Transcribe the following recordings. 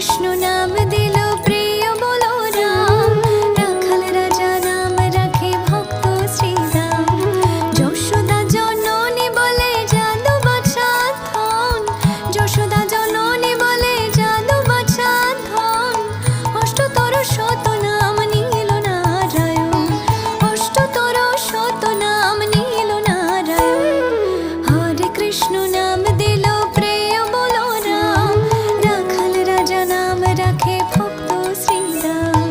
কৃষ্ণ নাম দিল প্রিয় বলো রাম, রাখাল রাজা নাম রাখে ভক্ত শ্রীরাম। যশোদা জননী বলে জাদু বাছা ধন, যশোদা জননী বলে জাদু বাছা ধন। অষ্টতর শত নাম নীল নারায়ণ, অষ্টতর শত নাম নীল নারায়ণ। হরে কৃষ্ণ নাম দিল প্রিয় বলো রাম, রাখাল রাজা নাম রাখে ভক্ত শ্রীরাম।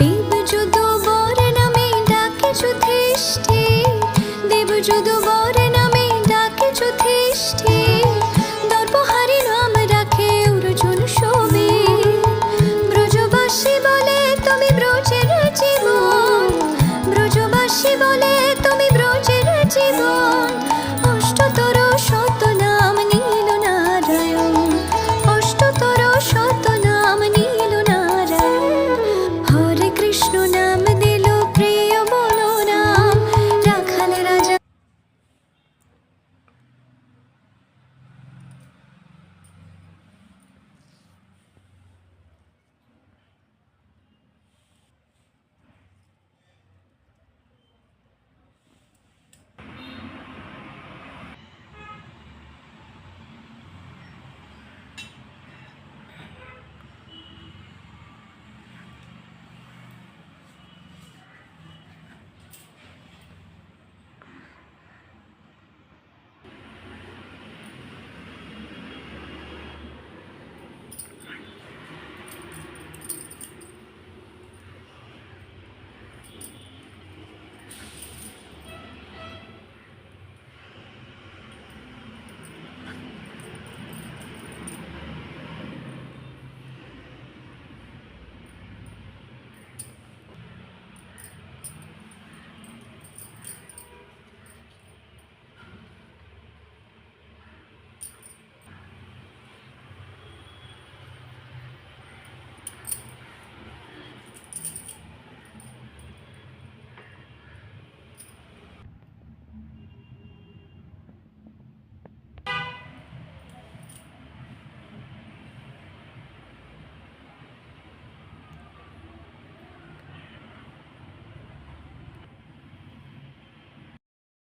দেব যদু বর নামে ডাকে যুধিষ্ঠির, দেব যদু